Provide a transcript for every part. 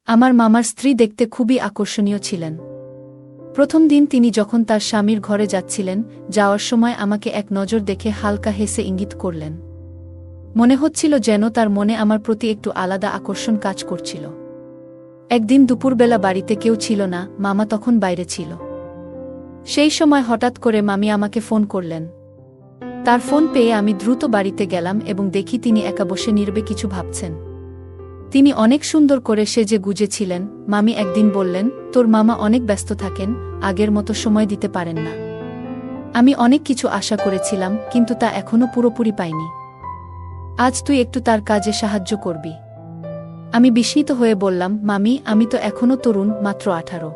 আমার মামার স্ত্রী দেখতে খুবই আকর্ষণীয় ছিলেন। প্রথম দিন তিনি যখন তার স্বামীর ঘরে যাচ্ছিলেন, যাওয়ার সময় আমাকে এক নজর দেখে হালকা হেসে ইঙ্গিত করলেন। মনে হচ্ছিল যেন তার মনে আমার প্রতি একটু আলাদা আকর্ষণ কাজ করছিল। একদিন দুপুরবেলা বাড়িতে কেউ ছিল না, মামা তখন বাইরে ছিল। সেই সময় হঠাৎ করে মামি আমাকে ফোন করলেন। তার ফোন পেয়ে আমি দ্রুত বাড়িতে গেলাম এবং দেখি তিনি একা বসে নীরবে কিছু ভাবছেন। তিনি অনেক সুন্দর করে সেজে গুজেছিলেন। মামি একদিন বললেন, তোর মামা অনেক ব্যস্ত থাকেন, আগের মতো সময় দিতে পারেন না। আমি অনেক কিছু আশা করেছিলাম, কিন্তু তা এখনো পুরোপুরি পাইনি। আজ তুই একটু তার কাজে সাহায্য করবি। আমি বিস্মিত হয়ে বললাম, মামি, আমি তো এখনো তরুণ, মাত্র 18।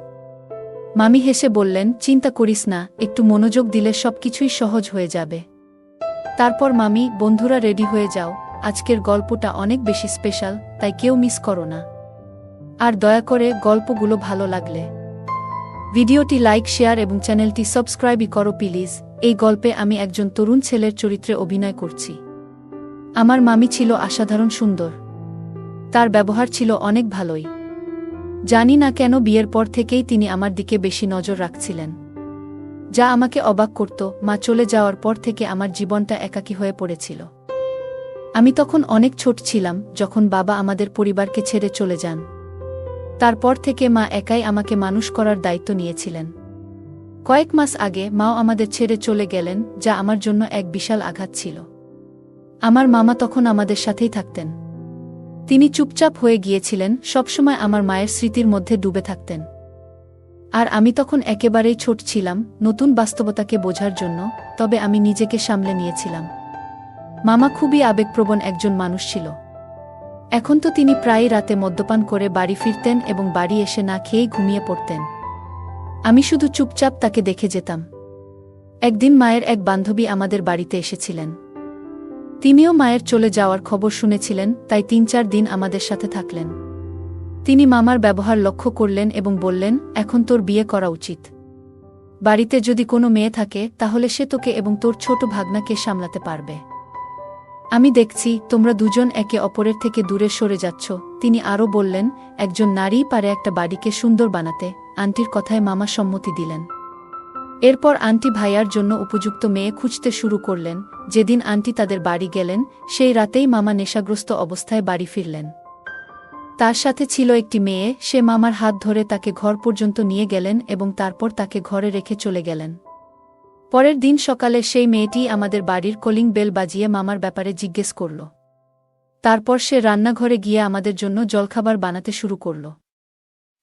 মামি হেসে বললেন, চিন্তা করিস না, একটু মনোযোগ দিলে সবকিছুই সহজ হয়ে যাবে। তারপর মামি, বন্ধুরা রেডি হয়ে যাও, আজকের গল্পটা অনেক বেশি স্পেশাল, তাই কেউ মিস করো না। আর দয়া করে গল্পগুলো ভালো লাগলে ভিডিওটি লাইক, শেয়ার এবং চ্যানেলটি সাবস্ক্রাইবই করো প্লিজ। এই গল্পে আমি একজন তরুণ ছেলের চরিত্রে অভিনয় করছি। আমার মামি ছিল অসাধারণ সুন্দর। তার ব্যবহার ছিল অনেক ভালোই। জানি না কেন বিয়ের পর থেকেই তিনি আমার দিকে বেশি নজর রাখছিলেন, যা আমাকে অবাক করত। মা চলে যাওয়ার পর থেকে আমার জীবনটা একাকী হয়ে পড়েছিল। আমি তখন অনেক ছোট ছিলাম যখন বাবা আমাদের পরিবারকে ছেড়ে চলে যান। তারপর থেকে মা একাই আমাকে মানুষ করার দায়িত্ব নিয়েছিলেন। কয়েক মাস আগে মাও আমাদের ছেড়ে চলে গেলেন, যা আমার জন্য এক বিশাল আঘাত ছিল। আমার মামা তখন আমাদের সাথেই থাকতেন। তিনি চুপচাপ হয়ে গিয়েছিলেন, সবসময় আমার মায়ের স্মৃতির মধ্যে ডুবে থাকতেন। আর আমি তখন একেবারেই ছোট ছিলাম, নতুন বাস্তবতাকে বোঝার জন্য, তবে আমি নিজেকে সামলে নিয়েছিলাম। মামা খুবই আবেগপ্রবণ একজন মানুষ ছিল। এখন তো তিনি প্রায় রাতে মদ্যপান করে বাড়ি ফিরতেন এবং বাড়ি এসে না খেয়েই ঘুমিয়ে পড়তেন। আমি শুধু চুপচাপ তাকে দেখে যেতাম। একদিন মায়ের এক বান্ধবী আমাদের বাড়িতে এসেছিলেন। তিনিও মায়ের চলে যাওয়ার খবর শুনেছিলেন, তাই 3-4 দিন আমাদের সাথে থাকলেন। তিনি মামার ব্যবহার লক্ষ্য করলেন এবং বললেন, এখন তোর বিয়ে করা উচিত। বাড়িতে যদি কোনো মেয়ে থাকে তাহলে সে তোকে এবং তোর ছোট ভাগ্নাকে সামলাতে পারবে। আমি দেখছি তোমরা দুজন একে অপরের থেকে দূরে সরে যাচ্ছ। তিনি আরও বললেন, একজন নারীই পারে একটা বাড়িকে সুন্দর বানাতে। আন্টির কথায় মামা সম্মতি দিলেন। এরপর আন্টি ভাইয়ার জন্য উপযুক্ত মেয়ে খুঁজতে শুরু করলেন। যেদিন আন্টি তাদের বাড়ি গেলেন, সেই রাতেই মামা নেশাগ্রস্ত অবস্থায় বাড়ি ফিরলেন। তার সাথে ছিল একটি মেয়ে। সে মামার হাত ধরে তাকে ঘর পর্যন্ত নিয়ে গেলেন এবং তারপর তাকে ঘরে রেখে চলে গেলেন। পরের দিন সকালে সেই মেয়েটি আমাদের বাড়ির কলিং বেল বাজিয়ে মামার ব্যাপারে জিজ্ঞেস করল। তারপর সে রান্নাঘরে গিয়ে আমাদের জন্য জলখাবার বানাতে শুরু করল।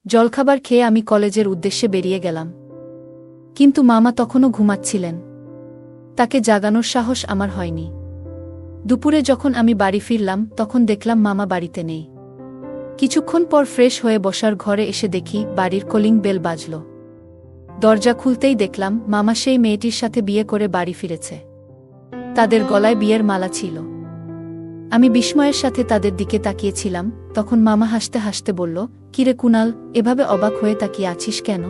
জলখাবার খেয়ে আমি কলেজের উদ্দেশ্যে বেরিয়ে গেলাম। কিন্তু মামা তখনও ঘুমাচ্ছিলেন। তাকে জাগানোর সাহস আমার হয়নি। দুপুরে যখন আমি বাড়ি ফিরলাম, তখন দেখলাম মামা বাড়িতে নেই। কিছুক্ষণ পর ফ্রেশ হয়ে বসার ঘরে এসে দেখি বাড়ির কলিং বেল বাজল। দরজা খুলতেই দেখলাম মামা সেই মেয়েটির সাথে বিয়ে করে বাড়ি ফিরেছে। তাদের গলায় বিয়ের মালা ছিল। আমি বিস্ময়ের সাথে তাদের দিকে তাকিয়েছিলাম। তখন মামা হাসতে হাসতে বলল, কিরে কুনাল, এভাবে অবাক হয়ে তাকিয়ে আছিস কেন?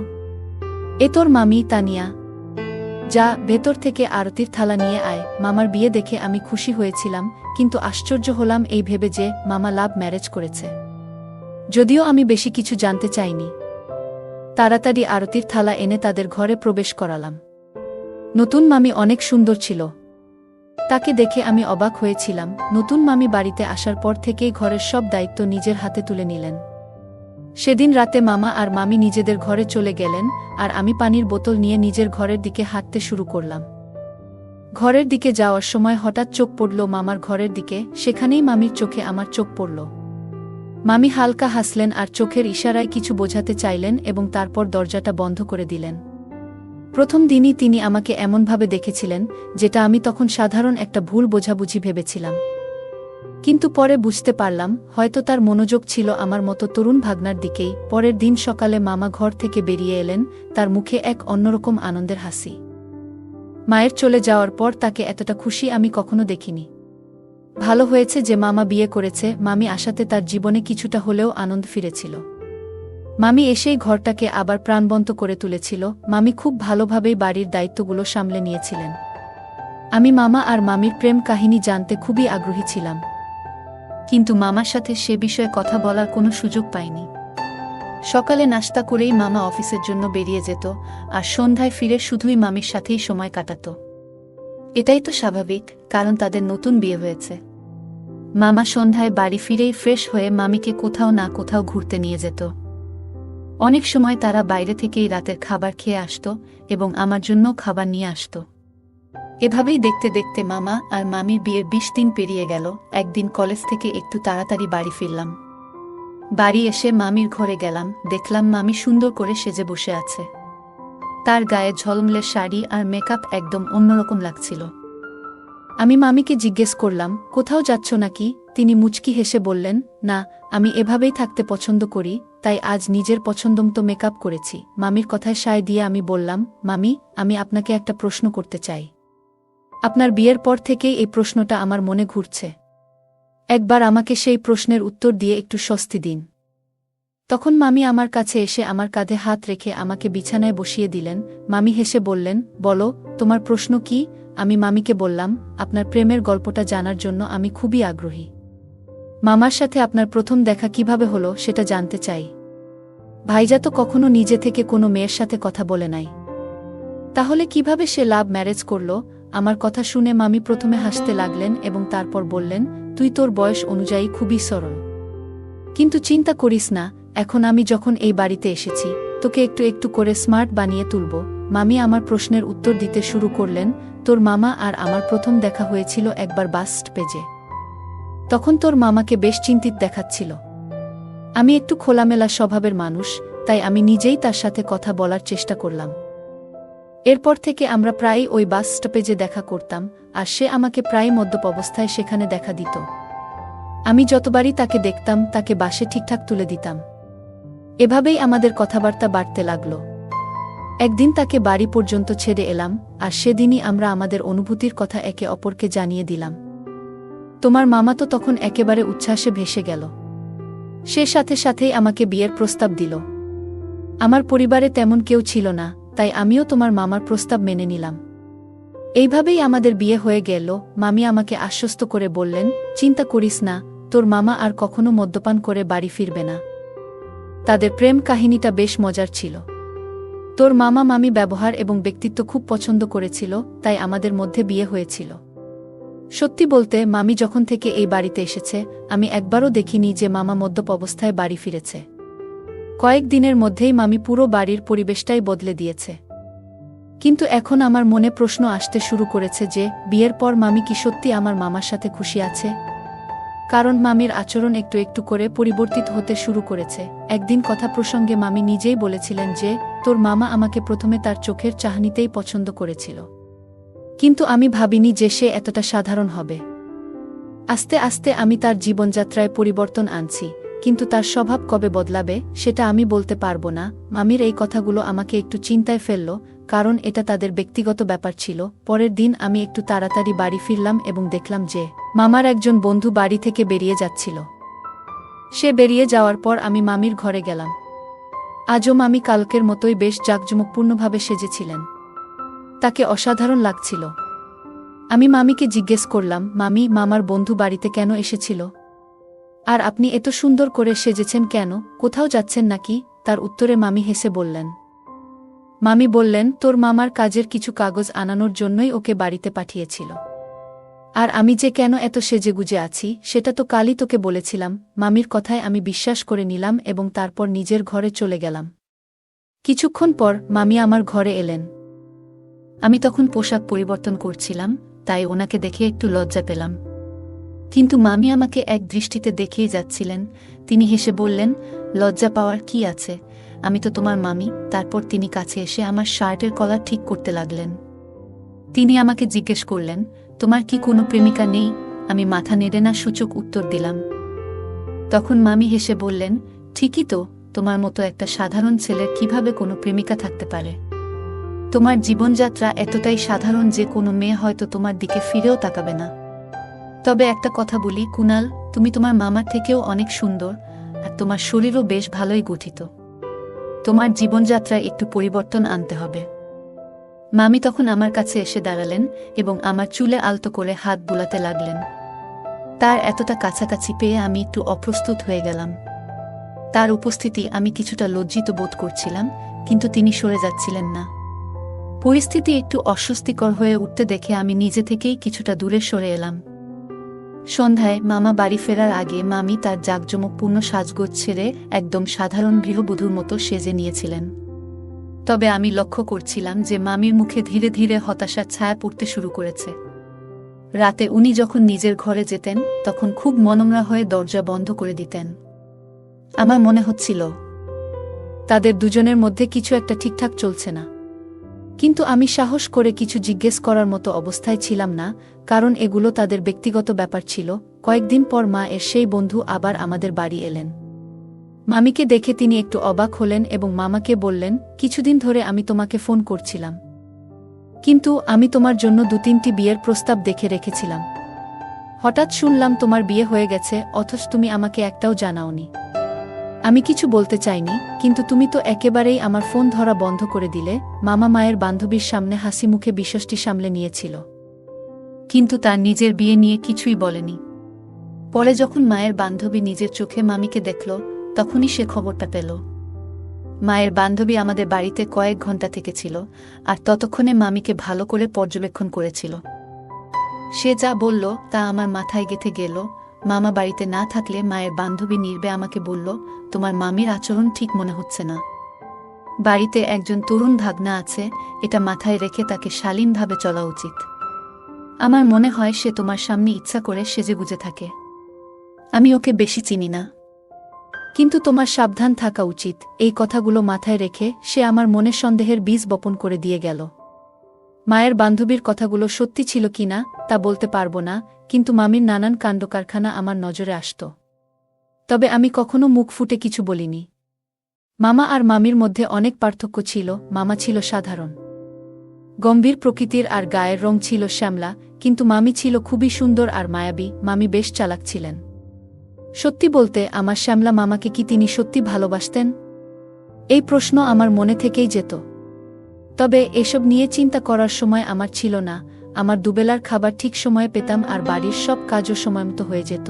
এ তোর মামি তানিয়া। যা, ভেতর থেকে আরতির থালা নিয়ে আয়। মামার বিয়ে দেখে আমি খুশি হয়েছিলাম, কিন্তু আশ্চর্য হলাম এই ভেবে যে মামা লাভ ম্যারেজ করেছে। যদিও আমি বেশি কিছু জানতে চাইনি। তাড়াতাড়ি আরতির থালা এনে তাদের ঘরে প্রবেশ করালাম। নতুন মামি অনেক সুন্দর ছিল। তাকে দেখে আমি অবাক হয়েছিলাম। নতুন মামি বাড়িতে আসার পর থেকেই ঘরের সব দায়িত্ব নিজের হাতে তুলে নিলেন। সেদিন রাতে মামা আর মামি নিজেদের ঘরে চলে গেলেন, আর আমি পানির বোতল নিয়ে নিজের ঘরের দিকে হাঁটতে শুরু করলাম। ঘরের দিকে যাওয়ার সময় হঠাৎ চোখ পড়ল মামার ঘরের দিকে। সেখানেই মামির চোখে আমার চোখ পড়ল। মামি হালকা হাসলেন আর চোখের ইশারায় কিছু বোঝাতে চাইলেন এবং তারপর দরজাটা বন্ধ করে দিলেন। প্রথম দিনই তিনি আমাকে এমনভাবে দেখেছিলেন, যেটা আমি তখন সাধারণ একটা ভুল বোঝাবুঝি ভেবেছিলাম। কিন্তু পরে বুঝতে পারলাম, হয়তো তার মনোযোগ ছিল আমার মতো তরুণ ভাগ্নার দিকেই। পরের দিন সকালে মামা ঘর থেকে বেরিয়ে এলেন, তার মুখে এক অন্যরকম আনন্দের হাসি। মায়ের চলে যাওয়ার পর তাকে এতটা খুশি আমি কখনো দেখিনি। ভালো হয়েছে যে মামা বিয়ে করেছে। মামি আসাতে তার জীবনে কিছুটা হলেও আনন্দ ফিরেছিল। মামি এসেই ঘরটাকে আবার প্রাণবন্ত করে তুলেছিল। মামি খুব ভালোভাবেই বাড়ির দায়িত্বগুলো সামলে নিয়েছিলেন। আমি মামা আর মামির প্রেম কাহিনী জানতে খুবই আগ্রহী ছিলাম, কিন্তু মামার সাথে সে বিষয়ে কথা বলার কোনো সুযোগ পাইনি। সকালে নাস্তা করেই মামা অফিসের জন্য বেরিয়ে যেত, আর সন্ধ্যায় ফিরে শুধুই মামির সাথেই সময় কাটাত। এটাই তো স্বাভাবিক, কারণ তাদের নতুন বিয়ে হয়েছে। মামা সন্ধ্যায় বাড়ি ফিরেই ফ্রেশ হয়ে মামিকে কোথাও না কোথাও ঘুরতে নিয়ে যেত। অনেক সময় তারা বাইরে থেকেই রাতের খাবার খেয়ে আসত এবং আমার জন্যও খাবার নিয়ে আসত। এভাবেই দেখতে দেখতে মামা আর মামির বিয়ের 20 দিন পেরিয়ে গেল। একদিন কলেজ থেকে একটু তাড়াতাড়ি বাড়ি ফিরলাম। বাড়ি এসে মামির ঘরে গেলাম, দেখলাম মামি সুন্দর করে সেজে বসে আছে। তার গায়ে ঝলমলে শাড়ি আর মেকআপ একদম অন্যরকম লাগছিল। আমি মামিকে জিজ্ঞেস করলাম, কোথাও যাচ্ছ নাকি? তিনি মুচকি হেসে বললেন, না, আমি এভাবেই থাকতে পছন্দ করি, তাই আজ নিজের পছন্দমতো মেকআপ করেছি। মামির কথায় সায় দিয়ে আমি বললাম, মামি, আমি আপনাকে একটা প্রশ্ন করতে চাই। আপনার বিয়ের পর থেকেই এই প্রশ্নটা আমার মনে ঘুরছে। একবার আমাকে সেই প্রশ্নের উত্তর দিয়ে একটু স্বস্তি দিন। তখন মামি আমার কাছে এসে আমার কাঁধে হাত রেখে আমাকে বিছানায় বসিয়ে দিলেন। মামি হেসে বললেন, বলো, তোমার প্রশ্ন কি? আমি মামিকে বললাম, আপনার প্রেমের গল্পটা জানার জন্য আমি খুবই আগ্রহী। মামার সাথে আপনার প্রথম দেখা কিভাবে হলো সেটা জানতে চাই। ভাইজা তো কখনো নিজে থেকে কোনো মেয়ের সাথে কথা বলে নাই। তাহলে কিভাবে সে লাভ ম্যারেজ করল? আমার কথা শুনে মামি প্রথমে হাসতে লাগলেন এবং তারপর বললেন, তুই তোর বয়স অনুযায়ী খুবই সরল। কিন্তু চিন্তা করিস না, এখন আমি যখন এই বাড়িতে এসেছি, তোকে একটু একটু করে স্মার্ট বানিয়ে তুলব। মামি আমার প্রশ্নের উত্তর দিতে শুরু করলেন, তোর মামা আর আমার প্রথম দেখা হয়েছিল একবার বাস স্টপেজে। তখন তোর মামাকে বেশ চিন্তিত দেখাচ্ছিল। আমি একটু খোলামেলা স্বভাবের মানুষ, তাই আমি নিজেই তার সাথে কথা বলার চেষ্টা করলাম। এরপর থেকে আমরা প্রায়ই ওই বাস স্টপেজে দেখা করতাম, আর সে আমাকে প্রায় মদ্যপ অবস্থায় সেখানে দেখা দিত। আমি যতবারই তাকে দেখতাম তাকে বাসে ঠিকঠাক তুলে দিতাম। এভাবেই আমাদের কথাবার্তা বাড়তে লাগল। একদিন তাকে বাড়ি পর্যন্ত ছেড়ে এলাম, আর সেদিনই আমরা আমাদের অনুভূতির কথা একে অপরকে জানিয়ে দিলাম। তোমার মামা তো তখন একেবারে উচ্ছ্বাসে ভেসে গেল। সে সাথে সাথেই আমাকে বিয়ের প্রস্তাব দিল। আমার পরিবারে তেমন কেউ ছিল না, তাই আমিও তোমার মামার প্রস্তাব মেনে নিলাম। এইভাবেই আমাদের বিয়ে হয়ে গেল। মামি আমাকে আশ্বস্ত করে বললেন, চিন্তা করিস না, তোর মামা আর কখনো মদ্যপান করে বাড়ি ফিরবে না। তাদের প্রেম কাহিনীটা বেশ মজার ছিল। তোর মামা মামি ব্যবহার এবং ব্যক্তিত্ব খুব পছন্দ করেছিল, তাই আমাদের মধ্যে বিয়ে হয়েছিল। সত্যি বলতে, মামি যখন থেকে এই বাড়িতে এসেছে, আমি একবারও দেখিনি যে মামা মদ্যপ অবস্থায় বাড়ি ফিরেছে। কয়েক দিনের মধ্যেই মামি পুরো বাড়ির পরিবেশটাই বদলে দিয়েছে। কিন্তু এখন আমার মনে প্রশ্ন আসতে শুরু করেছে যে, বিয়ের পর মামি কি সত্যি আমার মামার সাথে খুশি আছে? কারণ মামির আচরণ একটু একটু করে পরিবর্তিত হতে শুরু করেছে। একদিন কথা প্রসঙ্গে মামি নিজেই বলেছিলেন যে, তোর মামা আমাকে প্রথমে তার চোখের চাহনিতেই পছন্দ করেছিল। কিন্তু আমি ভাবিনি যে সে এতটা সাধারণ হবে। আস্তে আস্তে আমি তার জীবনযাত্রায় পরিবর্তন আনছি, কিন্তু তার স্বভাব কবে বদলাবে সেটা আমি বলতে পারবো না। মামির এই কথাগুলো আমাকে একটু চিন্তায় ফেলল, কারণ এটা তাদের ব্যক্তিগত ব্যাপার ছিল। পরের দিন আমি একটু তাড়াতাড়ি বাড়ি ফিরলাম এবং দেখলাম যে মামার একজন বন্ধু বাড়ি থেকে বেরিয়ে যাচ্ছিল। সে বেরিয়ে যাওয়ার পর আমি মামির ঘরে গেলাম। আজও মামি কালকের মতোই বেশ জাঁকজমকপূর্ণভাবে সেজেছিলেন। তাকে অসাধারণ লাগছিল। আমি মামিকে জিজ্ঞেস করলাম, মামি, মামার বন্ধু বাড়িতে কেন এসেছিল? আর আপনি এত সুন্দর করে সেজেছেন কেন? কোথাও যাচ্ছেন নাকি? তার উত্তরে মামি হেসে বললেন। মামি বললেন, তোর মামার কাজের কিছু কাগজ আনানোর জন্যই ওকে বাড়িতে পাঠিয়েছিল। আর আমি যে কেন এত সেজেগুজে আছি সেটা তো কালই তোকে বলেছিলাম। মামির কথায় আমি বিশ্বাস করে নিলাম এবং তারপর নিজের ঘরে চলে গেলাম। কিছুক্ষণ পর মামি আমার ঘরে এলেন। আমি তখন পোশাক পরিবর্তন করছিলাম, তাই ওনাকে দেখে একটু লজ্জা পেলাম। কিন্তু মামি আমাকে এক দৃষ্টিতে দেখেই যাচ্ছিলেন। তিনি হেসে বললেন, লজ্জা পাওয়ার কি আছে? আমি তো তোমার মামি। তারপর তিনি কাছে এসে আমার শার্টের কলার ঠিক করতে লাগলেন। তিনি আমাকে জিজ্ঞেস করলেন, তোমার কি কোনো প্রেমিকা নেই? আমি মাথা নেড়ে না সূচক উত্তর দিলাম। তখন মামি হেসে বললেন, ঠিকই তো, তোমার মতো একটা সাধারণ ছেলের কিভাবে কোনো প্রেমিকা থাকতে পারে? তোমার জীবনযাত্রা এতটাই সাধারণ যে কোনো মেয়ে হয়তো তোমার দিকে ফিরেও তাকাবে না। তবে একটা কথা বলি কুনাল, তুমি তোমার মামার থেকেও অনেক সুন্দর, আর তোমার শরীরও বেশ ভালোই গঠিত। তোমার জীবনযাত্রায় একটু পরিবর্তন আনতে হবে। মামি তখন আমার কাছে এসে দাঁড়ালেন এবং আমার চুলে আলতো করে হাত বুলাতে লাগলেন। তার এতটা কাছাকাছি পেয়ে আমি একটু অপ্রস্তুত হয়ে গেলাম। তার উপস্থিতি আমি কিছুটা লজ্জিত বোধ করছিলাম, কিন্তু তিনি সরে যাচ্ছিলেন না। পরিস্থিতি একটু অস্বস্তিকর হয়ে উঠতে দেখে আমি নিজে থেকেই কিছুটা দূরে সরে এলাম। সন্ধ্যায় মামা বাড়ি ফেরার আগে মামি তার জাঁকজমকপূর্ণ সাজগোজ ছেড়ে একদম সাধারণ গৃহবধূর মতো সেজে নিয়েছিলেন। তবে আমি লক্ষ্য করছিলাম যে মামির মুখে ধীরে ধীরে হতাশার ছায়া পড়তে শুরু করেছে। রাতে উনি যখন নিজের ঘরে যেতেন তখন খুব মনমরা হয়ে দরজা বন্ধ করে দিতেন। আমার মনে হচ্ছিল তাদের দুজনের মধ্যে কিছু একটা ঠিকঠাক চলছে না, কিন্তু আমি সাহস করে কিছু জিজ্ঞেস করার মতো অবস্থায় ছিলাম না, কারণ এগুলো তাদের ব্যক্তিগত ব্যাপার ছিল। কয়েকদিন পর মা এর সেই বন্ধু আবার আমাদের বাড়ি এলেন। মামিকে দেখে তিনি একটু অবাক হলেন এবং মামাকে বললেন, কিছুদিন ধরে আমি তোমাকে ফোন করছিলাম, কিন্তু আমি তোমার জন্য 2-3টি বিয়ের প্রস্তাব দেখে রেখেছিলাম। হঠাৎ শুনলাম তোমার বিয়ে হয়ে গেছে, অথচ তুমি আমাকে একটাও জানাওনি। আমি কিছু বলতে চাইনি, কিন্তু তুমি তো একেবারেই আমার ফোন ধরা বন্ধ করে দিলে। মামা মায়ের বান্ধবীর সামনে হাসি মুখে বিষয়টি সামলে নিয়েছিল, কিন্তু তার নিজের বিয়ে নিয়ে কিছুই বলেনি। পরে যখন মায়ের বান্ধবী নিজের চোখে মামিকে দেখল, তখনই সে খবরটা পেল। মায়ের বান্ধবী আমাদের বাড়িতে কয়েক ঘন্টা থেকেছিল, আর ততক্ষণে মামিকে ভালো করে পর্যবেক্ষণ করেছিল। সে যা বলল তা আমার মাথায় গেঁথে গেল। মামা বাড়িতে না থাকলে মায়ের বান্ধবী নির্বে আমাকে বলল, তোমার মামির আচরণ ঠিক মনে হচ্ছে না। বাড়িতে একজন তরুণ ভাগ্না আছে, এটা মাথায় রেখে তাকে শালীনভাবে চলা উচিত। আমার মনে হয় সে তোমার সামনে ইচ্ছা করে সেজেগুজে থাকে। আমি ওকে বেশি চিনি না, কিন্তু তোমার সাবধান থাকা উচিত। এই কথাগুলো মাথায় রেখে সে আমার মনে সন্দেহের বীজ বপন করে দিয়ে গেল। মায়ের বান্ধবীর কথাগুলো সত্যি ছিল কিনা তা বলতে পারবো না, কিন্তু মামির নানান কাণ্ডকারখানা আমার নজরে আসত। তবে আমি কখনো মুখ ফুটে কিছু বলিনি। মামা আর মামির মধ্যে অনেক পার্থক্য ছিল। মামা ছিল সাধারণ, গম্ভীর প্রকৃতির আর গায়ের রং ছিল শ্যামলা, কিন্তু মামি ছিল খুবই সুন্দর আর মায়াবী। মামি বেশ চালাক ছিলেন। সত্যি বলতে, আমার শ্যামলা মামাকে কি তিনি সত্যি ভালোবাসতেন? এই প্রশ্ন আমার মনে থেকেই যেত। তবে এসব নিয়ে চিন্তা করার সময় আমার ছিল না। আমার দুবেলার খাবার ঠিক সময়ে পেতাম আর বাড়ির সব কাজও সময়মতো হয়ে যেত।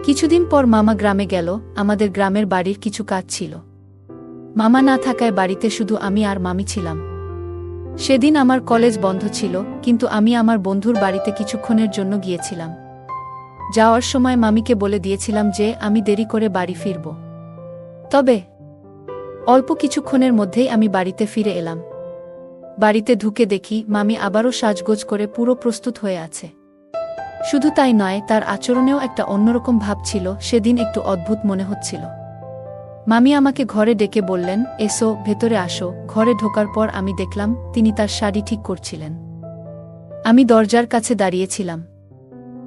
কিছুদিন পর মামা গ্রামে গেল। আমাদের গ্রামের বাড়ির কিছু কাজ ছিল। মামা না থাকায় বাড়িতে শুধু আমি আর মামি ছিলাম। সেদিন আমার কলেজ বন্ধ ছিল, কিন্তু আমি আমার বন্ধুর বাড়িতে কিছুক্ষণের জন্য গিয়েছিলাম। যাওয়ার সময় মামিকে বলে দিয়েছিলাম যে আমি দেরি করে বাড়ি ফিরব। তবে অল্প কিছুক্ষণের মধ্যেই আমি বাড়িতে ফিরে এলাম। বাড়িতে ঢুকে দেখি মামি আবারও সাজগোজ করে পুরো প্রস্তুত হয়ে আছে। শুধু তাই নয়, তার আচরণেও একটা অন্যরকম ভাব ছিল। সেদিন একটু অদ্ভুত মনে হচ্ছিল। মামি আমাকে ঘরে ডেকে বললেন, এসো, ভেতরে আসো। ঘরে ঢোকার পর আমি দেখলাম তিনি তার শাড়ি ঠিক করছিলেন। আমি দরজার কাছে দাঁড়িয়েছিলাম।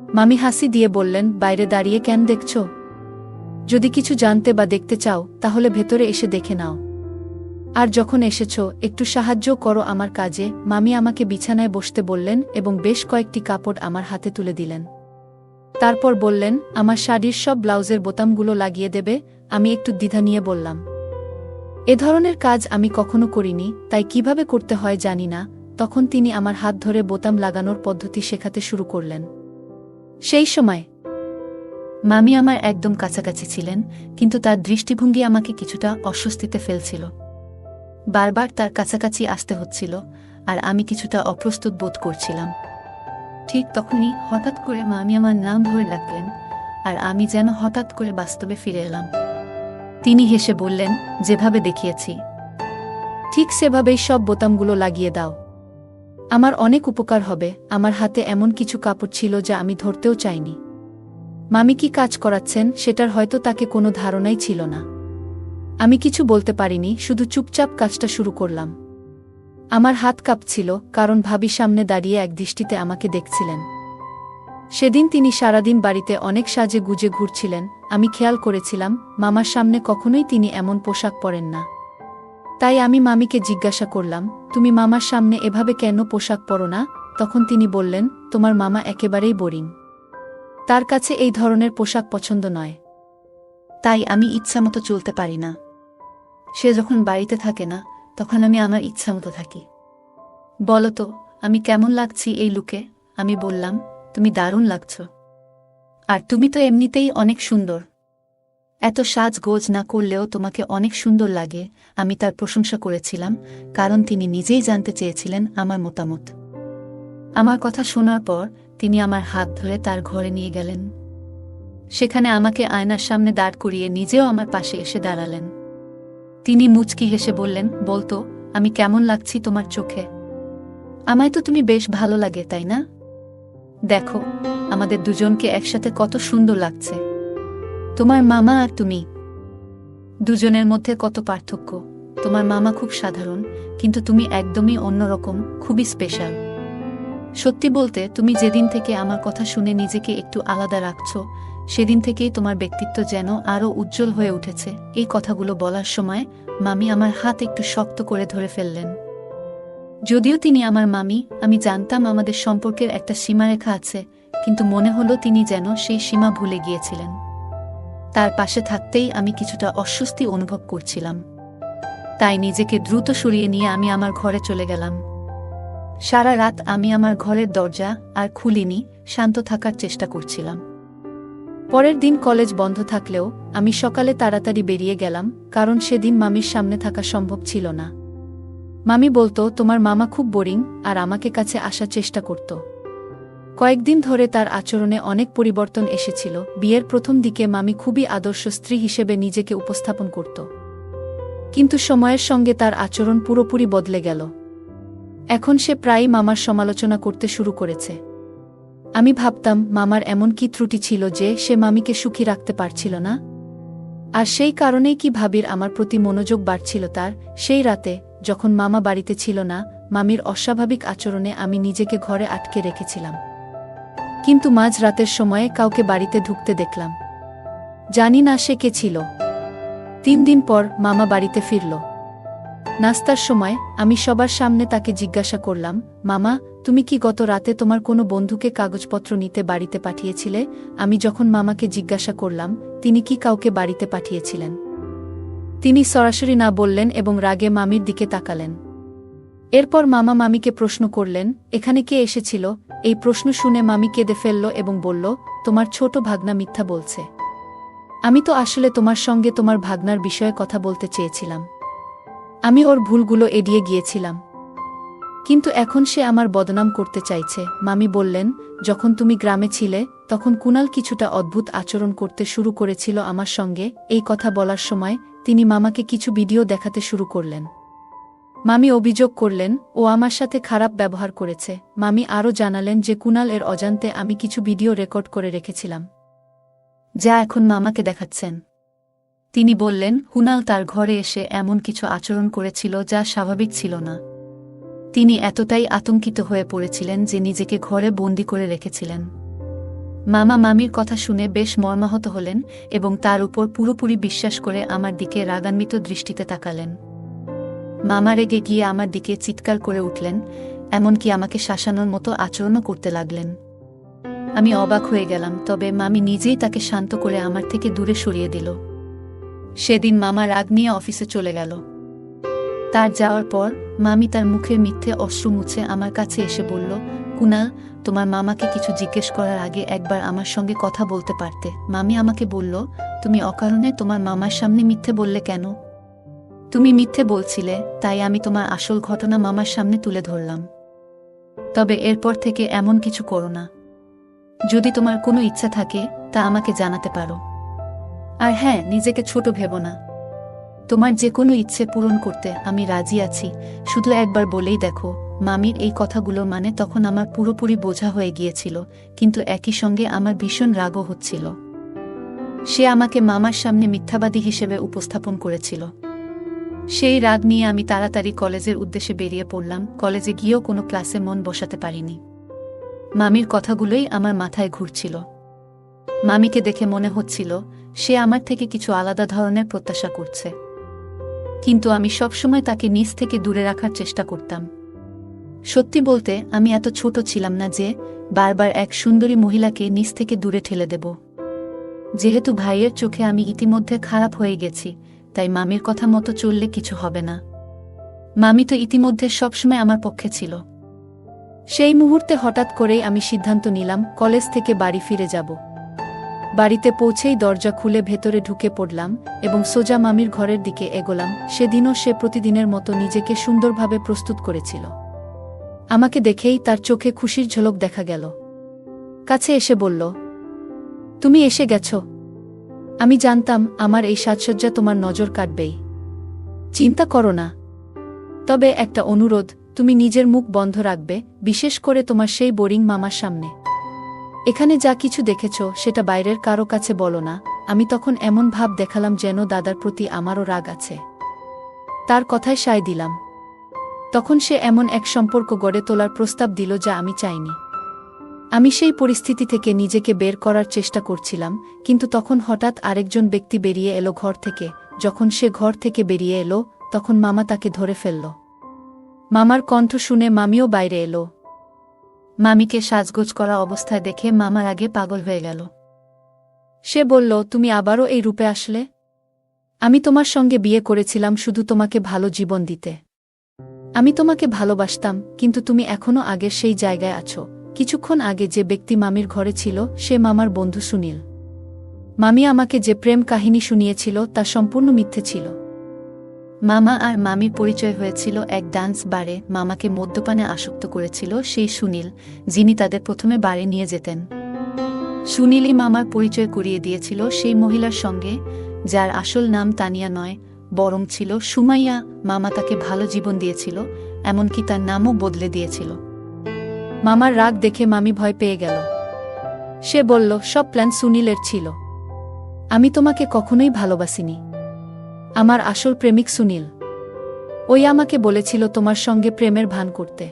মামি হাসি দিয়ে বললেন, বাইরে দাঁড়িয়ে কেন দেখছ? যদি কিছু জানতে বা দেখতে চাও তাহলে ভেতরে এসে দেখে নাও। আর যখন এসেছ, একটু সাহায্য করো আমার কাজে। মামি আমাকে বিছানায় বসতে বললেন এবং বেশ কয়েকটি কাপড় আমার হাতে তুলে দিলেন। তারপর বললেন, আমার শাড়ির সব ব্লাউজের বোতামগুলো লাগিয়ে দেবে। আমি একটু দ্বিধা নিয়ে বললাম, এ ধরনের কাজ আমি কখনো করিনি, তাই কিভাবে করতে হয় জানি না। তখন তিনি আমার হাত ধরে বোতাম লাগানোর পদ্ধতি শেখাতে শুরু করলেন। সেই সময় মামি আমার একদম কাছাকাছি ছিলেন, কিন্তু তার দৃষ্টিভঙ্গি আমাকে কিছুটা অস্বস্তিতে ফেলছিল। বারবার তার কাছাকাছি আসতে হচ্ছিল, আর আমি কিছুটা অপ্রস্তুত বোধ করছিলাম। ঠিক তখনই হঠাৎ করে মামি আমার নাম ধরে ডাকলেন, আর আমি যেন হঠাৎ করে বাস্তবে ফিরে এলাম। তিনি হেসে বললেন, যেভাবে দেখিয়েছি ঠিক সেভাবেই সব বোতামগুলো লাগিয়ে দাও। আমার অনেক উপকার হবে। আমার হাতে এমন কিছু কাপড় ছিল যা আমি ধরতেও চাইনি। মামি কি কাজ করাচ্ছেন সেটার হয়তো তাকে কোনো ধারণাই ছিল না। আমি কিছু বলতে পারিনি, শুধু চুপচাপ কাজটা শুরু করলাম। আমার হাত কাঁপছিল, কারণ ভাবি সামনে দাঁড়িয়ে এক দৃষ্টিতে আমাকে দেখছিলেন। সেদিন তিনি সারাদিন বাড়িতে অনেক সাজে গুজে ঘুরছিলেন। আমি খেয়াল করেছিলাম মামার সামনে কখনোই তিনি এমন পোশাক পরেন না। তাই আমি মামিকে জিজ্ঞাসা করলাম, তুমি মামার সামনে এভাবে কেন পোশাক পরো না? তখন তিনি বললেন, তোমার মামা একেবারেই বোরিং। তার কাছে এই ধরনের পোশাক পছন্দ নয়। তাই আমি ইচ্ছামতো চলতে পারি না। সে যখন বাড়িতে থাকে না, তখন আমি আমার ইচ্ছামতো থাকি। বলো তো, আমি কেমন লাগছি এই লুকে? আমি বললাম, তুমি দারুণ লাগছো। আর তুমি তো এমনিতেই অনেক সুন্দর। এত সাজগোজ না করলেও তোমাকে অনেক সুন্দর লাগে। আমি তার প্রশংসা করেছিলাম, কারণ তিনি নিজেই জানতে চেয়েছিলেন আমার মতামত। আমার কথা শোনার পর তিনি আমার হাত ধরে তার ঘরে নিয়ে গেলেন। সেখানে আমাকে আয়নার সামনে দাঁড় করিয়ে নিজেও আমার পাশে এসে দাঁড়ালেন। তিনি মুচকি হেসে বললেন, বলতো, আমি কেমন লাগছি তোমার চোখে? আমায় তো তুমি বেশ ভালো লাগে, তাই না? দেখো, আমাদের দুজনকে একসাথে কত সুন্দর লাগছে। তোমার মামা আর তুমি, দুজনের মধ্যে কত পার্থক্য। তোমার মামা খুব সাধারণ, কিন্তু তুমি একদমই অন্যরকম, খুবই স্পেশাল। সত্যি বলতে, তুমি যেদিন থেকে আমার কথা শুনে নিজেকে একটু আলাদা রাখছো, সেদিন থেকেই তোমার ব্যক্তিত্ব যেন আরও উজ্জ্বল হয়ে উঠেছে। এই কথাগুলো বলার সময় মামি আমার হাত একটু শক্ত করে ধরে ফেললেন। যদিও তিনি আমার মামি, আমি জানতাম আমাদের সম্পর্কের একটা সীমারেখা আছে, কিন্তু মনে হলো তিনি যেন সেই সীমা ভুলে গিয়েছিলেন। তার পাশে থাকতেই আমি কিছুটা অস্বস্তি অনুভব করছিলাম। তাই নিজেকে দ্রুত সরিয়ে নিয়ে আমি আমার ঘরে চলে গেলাম। সারা রাত আমি আমার ঘরের দরজা আর খুলিনি, শান্ত থাকার চেষ্টা করছিলাম। পরের দিন কলেজ বন্ধ থাকলেও আমি সকালে তাড়াতাড়ি বেরিয়ে গেলাম, কারণ সেদিন মামির সামনে থাকা সম্ভব ছিল না। মামি বলতো, তোমার মামা খুব বোরিং, আর আমাকে কাছে আসার চেষ্টা করত। কয়েকদিন ধরে তার আচরণে অনেক পরিবর্তন এসেছিল। বিয়ের প্রথম দিকে মামি খুবই আদর্শ স্ত্রী হিসেবে নিজেকে উপস্থাপন করত, কিন্তু সময়ের সঙ্গে তার আচরণ পুরোপুরি বদলে গেল। এখন সে প্রায়ই মামার সমালোচনা করতে শুরু করেছে। আমি ভাবতাম, মামার এমন কি ত্রুটি ছিল যে সে মামিকে সুখী রাখতে পারছিল না? আর সেই কারণেই কি ভাবির আমার প্রতি মনোযোগ বাড়ছিল তার। সেই রাতে, যখন মামা বাড়িতে ছিল না, মামির অস্বাভাবিক আচরণে আমি নিজেকে ঘরে আটকে রেখেছিলাম। কিন্তু মাঝ রাতের সময়ে কাউকে বাড়িতে ঢুকতে দেখলাম। জানি না সে কে ছিল। 3 দিন পর মামা বাড়িতে ফিরল। নাস্তার সময় আমি সবার সামনে তাকে জিজ্ঞাসা করলাম, মামা, তুমি কি গত রাতে তোমার কোনো বন্ধুকে কাগজপত্র নিতে বাড়িতে পাঠিয়েছিলে? আমি যখন মামাকে জিজ্ঞাসা করলাম তিনি কি কাউকে বাড়িতে পাঠিয়েছিলেন, তিনি সরাসরি না বললেন এবং রাগে মামির দিকে তাকালেন। এরপর মামা মামিকে প্রশ্ন করলেন, এখানে কে এসেছিল? এই প্রশ্ন শুনে মামি কেঁদে ফেলল এবং বলল, তোমার ছোট ভাগনা মিথ্যা বলছে। আমি তো আসলে তোমার সঙ্গে তোমার ভাগনার বিষয়ে কথা বলতে চেয়েছিলাম। আমি ওর ভুলগুলো এড়িয়ে গিয়েছিলাম, কিন্তু এখন সে আমার বদনাম করতে চাইছে। মামি বললেন, যখন তুমি গ্রামে ছিলে তখন কুনাল কিছুটা অদ্ভুত আচরণ করতে শুরু করেছিল আমার সঙ্গে। এই কথা বলার সময় তিনি মামাকে কিছু ভিডিও দেখাতে শুরু করলেন। মামি অভিযোগ করলেন ও আমার সাথে খারাপ ব্যবহার করেছে। মামি আরও জানালেন যে কুনাল এর অজান্তে আমি কিছু ভিডিও রেকর্ড করে রেখেছিলাম, যা এখন মামাকে দেখাচ্ছেন। তিনি বললেন, কুনাল তার ঘরে এসে এমন কিছু আচরণ করেছিল যা স্বাভাবিক ছিল না। তিনি এতটাই আতঙ্কিত হয়ে পড়েছিলেন যে নিজেকে ঘরে বন্দি করে রেখেছিলেন। মামা মামির কথা শুনে বেশ মর্মাহত হলেন এবং তার উপর পুরোপুরি বিশ্বাস করে আমার দিকে রাগান্বিত দৃষ্টিতে তাকালেন। মামা রেগে গিয়ে আমার দিকে চিৎকার করে উঠলেন, এমনকি আমাকে শাসানোর মতো আচরণও করতে লাগলেন। আমি অবাক হয়ে গেলাম, তবে মামি নিজেই তাকে শান্ত করে আমার থেকে দূরে সরিয়ে দিল। সেদিন মামা রাগ নিয়ে অফিসে চলে গেল। তার যাওয়ার পর মামি তার মুখের মিথ্যে অশ্রু মুছে আমার কাছে এসে বলল, কুনাল, তোমার মামাকে কিছু জিজ্ঞেস করার আগে একবার আমার সঙ্গে কথা বলতে পারতে। মামি আমাকে বলল, তুমি অকারণে তোমার মামার সামনে মিথ্যে বললে কেন? তুমি মিথ্যে বলছিলে, তাই আমি তোমার আসল ঘটনা মামার সামনে তুলে ধরলাম। তবে এরপর থেকে এমন কিছু করো না। যদি তোমার কোনো ইচ্ছা থাকে তা আমাকে জানাতে পারো। আর হ্যাঁ, নিজেকে ছোট ভেবো না। তোমার যে কোনো ইচ্ছে পূরণ করতে আমি রাজি আছি, শুধু একবার বলেই দেখো। মামির এই কথাগুলো মানে তখন আমার পুরোপুরি বোঝা হয়ে গিয়েছিল, কিন্তু একই সঙ্গে আমার ভীষণ রাগও হচ্ছিল। সে আমাকে মামার সামনে মিথ্যাবাদী হিসেবে উপস্থাপন করেছিল। সেই রাগ নিয়ে আমি তাড়াতাড়ি কলেজের উদ্দেশ্যে বেরিয়ে পড়লাম। কলেজে গিয়েও কোনো ক্লাসে মন বসাতে পারিনি। মামির কথাগুলোই আমার মাথায় ঘুরছিল। মামিকে দেখে মনে হচ্ছিল সে আমার থেকে কিছু আলাদা ধরনের প্রত্যাশা করছে, কিন্তু আমি সবসময় তাকে নিজ থেকে দূরে রাখার চেষ্টা করতাম। সত্যি বলতে, আমি এত ছোট ছিলাম না যে বারবার এক সুন্দরী মহিলাকে নিজ থেকে দূরে ঠেলে দেব। যেহেতু ভাইয়ের চোখে আমি ইতিমধ্যে খারাপ হয়ে গেছি, তাই মামির কথা মতো চললে কিছু হবে না। মামি তো ইতিমধ্যে সবসময় আমার পক্ষে ছিল। সেই মুহূর্তে হঠাৎ করেই আমি সিদ্ধান্ত নিলাম কলেজ থেকে বাড়ি ফিরে যাব। বাড়িতে পৌঁছেই দরজা খুলে ভেতরে ঢুকে পড়লাম এবং সোজা মামির ঘরের দিকে এগোলাম। সেদিনও সে প্রতিদিনের মতো নিজেকে সুন্দরভাবে প্রস্তুত করেছিল। আমাকে দেখেই তার চোখে খুশির ঝলক দেখা গেল। কাছে এসে বলল, তুমি এসে গেছ। আমি জানতাম আমার এই সাজসজ্জা তোমার নজর কাটবেই। চিন্তা করো না। তবে একটা অনুরোধ, তুমি নিজের মুখ বন্ধ রাখবে, বিশেষ করে তোমার সেই বোরিং মামার সামনে। এখানে যা কিছু দেখেছ সেটা বাইরের কারো কাছে বলো না। আমি তখন এমন ভাব দেখালাম যেন দাদার প্রতি আমারও রাগ আছে। তার কথায় সায় দিলাম। তখন সে এমন এক সম্পর্ক গড়ে তোলার প্রস্তাব দিল যা আমি চাইনি। আমি সেই পরিস্থিতি থেকে নিজেকে বের করার চেষ্টা করছিলাম, কিন্তু তখন হঠাৎ আরেকজন ব্যক্তি বেরিয়ে এলো ঘর থেকে। যখন সে ঘর থেকে বেরিয়ে এলো, তখন মামা তাকে ধরে ফেলল। মামার কণ্ঠ শুনে মামিও বাইরে এলো। মামিকে সাজগোজ করা অবস্থায় দেখে মামার আগে পাগল হয়ে গেল। সে বলল, তুমি আবারও এই রূপে আসলে? আমি তোমার সঙ্গে বিয়ে করেছিলাম শুধু তোমাকে ভালো জীবন দিতে। আমি তোমাকে ভালোবাসতাম, কিন্তু তুমি এখনও আগের সেই জায়গায় আছো। কিছুক্ষণ আগে যে ব্যক্তি মামির ঘরে ছিল সে মামার বন্ধু সুনীল। মামি আমাকে যে প্রেম কাহিনী শুনিয়েছিল তা সম্পূর্ণ মিথ্যে ছিল। মামা আর মামির পরিচয় হয়েছিল এক ডান্স বারে। মামাকে মদ্যপানে আসক্ত করেছিল সেই সুনীল, যিনি তাদের প্রথমে বারে নিয়ে যেতেন। সুনীলই মামার পরিচয় করিয়ে দিয়েছিল সেই মহিলার সঙ্গে, যার আসল নাম তানিয়া নয়, বরং ছিল সুমাইয়া। মামা তাকে ভালো জীবন দিয়েছিল, এমনকি তার নামও বদলে দিয়েছিল। মামার রাগ দেখে মামি ভয় পেয়ে গেল। সে বলল, সব প্ল্যান সুনীলের ছিল। আমি তোমাকে কখনোই ভালোবাসিনি। আমার আসল প্রেমিক সুনীল। ওই আমাকে বলেছিল তোমার সঙ্গে প্রেমের ভান করতে।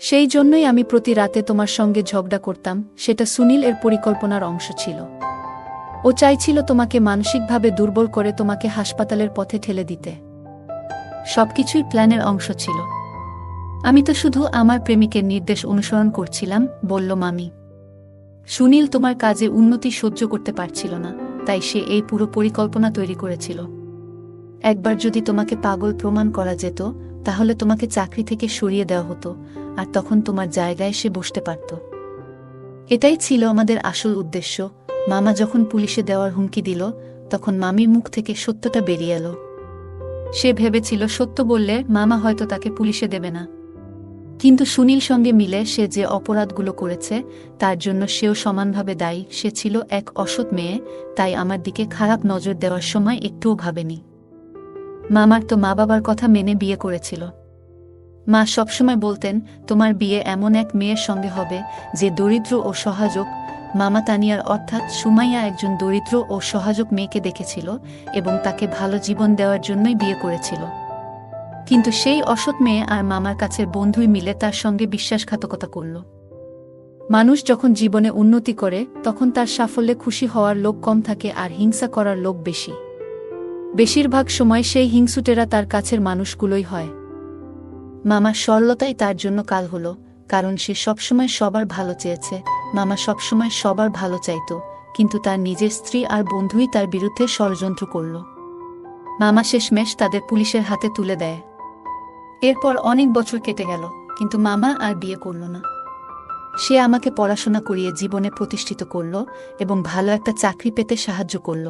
সেই জন্যই আমি প্রতি রাতে তোমার সঙ্গে ঝগড়া করতাম। সেটা সুনীল এর পরিকল্পনার অংশ ছিল। ও চাইছিল তোমাকে মানসিকভাবে দুর্বল করে তোমাকে হাসপাতালের পথে ঠেলে দিতে। সবকিছুই প্ল্যানের অংশ ছিল। আমি তো শুধু আমার প্রেমিকের নির্দেশ অনুসরণ করছিলাম, বলল মামি। সুনীল তোমার কাজে উন্নতি সহ্য করতে পারছিল না, তাই সে এই পুরো পরিকল্পনা তৈরি করেছিল। একবার যদি তোমাকে পাগল প্রমাণ করা যেত, তাহলে তোমাকে চাকরি থেকে সরিয়ে দেওয়া হতো, আর তখন তোমার জায়গায় সে বসতে পারত। এটাই ছিল আমাদের আসল উদ্দেশ্য। মামা যখন পুলিশে দেওয়ার হুমকি দিল, তখন মামির মুখ থেকে সত্যটা বেরিয়ে এলো। সে ভেবেছিল সত্য বললে মামা হয়তো তাকে পুলিশে দেবে না, কিন্তু সুনীল সঙ্গে মিলে সে যে অপরাধগুলো করেছে তার জন্য সেও সমানভাবে দায়ী। সে ছিল এক অসৎ মেয়ে, তাই আমার দিকে খারাপ নজর দেওয়ার সময় একটুও ভাবেনি। মামার তো মা বাবার কথা মেনে বিয়ে করেছিল। মা সবসময় বলতেন, তোমার বিয়ে এমন এক মেয়ের সঙ্গে হবে যে দরিদ্র ও সহায়ক। মামা তানিয়ার অর্থাৎ সুমাইয়া একজন দরিদ্র ও সহায়ক মেয়েকে দেখেছিল এবং তাকে ভালো জীবন দেওয়ার জন্যই বিয়ে করেছিল। কিন্তু সেই অসৎ মেয়ে আর মামার কাছের বন্ধুই মিলে তার সঙ্গে বিশ্বাসঘাতকতা করল। মানুষ যখন জীবনে উন্নতি করে তখন তার সাফল্যে খুশি হওয়ার লোক কম থাকে আর হিংসা করার লোক বেশি। বেশিরভাগ সময় সেই হিংসুটেরা তার কাছের মানুষগুলোই হয়। মামার সরলতাই তার জন্য কাল হল, কারণ সে সবসময় সবার ভালো চেয়েছে। মামা সবসময় সবার ভালো চাইত, কিন্তু তার নিজের স্ত্রী আর বন্ধুই তার বিরুদ্ধে ষড়যন্ত্র করল। মামা শেষমেশ তাদের পুলিশের হাতে তুলে দেয়। এরপর অনেক বছর কেটে গেল, কিন্তু মামা আর বিয়ে করল না। সে আমাকে পড়াশোনা করিয়ে জীবনে প্রতিষ্ঠিত করল এবং ভালো একটা চাকরি পেতে সাহায্য করল।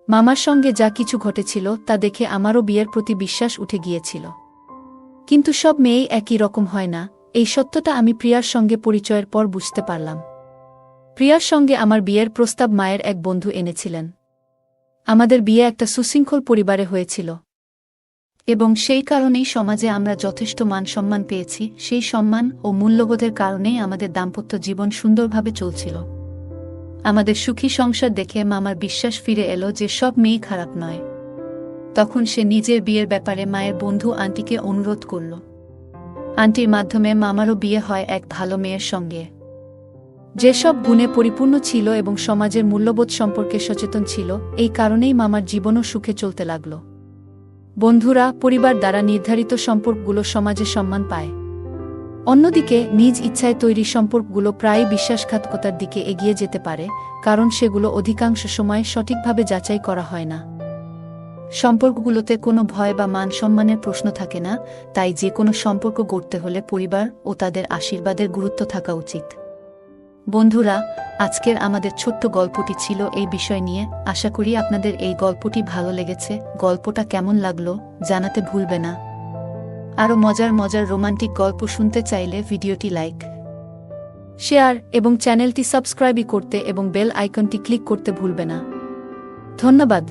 মামার সঙ্গে যা কিছু ঘটেছিল তা দেখে আমারও বিয়ের প্রতি বিশ্বাস উঠে গিয়েছিল। কিন্তু সব মেয়েই একই রকম হয় না, এই সত্যটা আমি প্রিয়ার সঙ্গে পরিচয়ের পর বুঝতে পারলাম। প্রিয়ার সঙ্গে আমার বিয়ের প্রস্তাব মায়ের এক বন্ধু এনেছিলেন। আমাদের বিয়ে একটা সুশৃঙ্খল পরিবারে হয়েছিল এবং সেই কারণেই সমাজে আমরা যথেষ্ট মান সম্মান পেয়েছি। সেই সম্মান ও মূল্যবোধের কারণেই আমাদের দাম্পত্য জীবন সুন্দরভাবে চলছিল। আমাদের সুখী সংসার দেখে মামার বিশ্বাস ফিরে এলো যে সব মেয়ে খারাপ নয়। তখন সে নিজের বিয়ের ব্যাপারে মায়ের বন্ধু আন্টিকে অনুরোধ করল। আন্টির মাধ্যমে মামারও বিয়ে হয় এক ভালো মেয়ের সঙ্গে, যেসব গুণে পরিপূর্ণ ছিল এবং সমাজের মূল্যবোধ সম্পর্কে সচেতন ছিল। এই কারণেই মামার জীবনও সুখে চলতে লাগল। বন্ধুরা, পরিবার দ্বারা নির্ধারিত সম্পর্কগুলো সমাজে সম্মান পায়। অন্যদিকে নিজ ইচ্ছায় তৈরি সম্পর্কগুলো প্রায়ই বিশ্বাসঘাতকতার দিকে এগিয়ে যেতে পারে, কারণ সেগুলো অধিকাংশ সময় সঠিকভাবে যাচাই করা হয় না। সম্পর্কগুলোতে কোনো ভয় বা মান সম্মানের প্রশ্ন থাকে না, তাই যে কোনো সম্পর্ক গড়তে হলে পরিবার ও তাদের আশীর্বাদের গুরুত্ব থাকা উচিত। বন্ধুরা, আজকের আমাদের ছোট্ট গল্পটি ছিল এই বিষয় নিয়ে। আশা করি আপনাদের এই গল্পটি ভালো লেগেছে। গল্পটা কেমন লাগলো জানাতে ভুলবে না। আরও মজার মজার রোমান্টিক গল্প শুনতে চাইলে ভিডিওটি লাইক, শেয়ার এবং চ্যানেলটি সাবস্ক্রাইব করতে এবং বেল আইকনটি ক্লিক করতে ভুলবে না। ধন্যবাদ।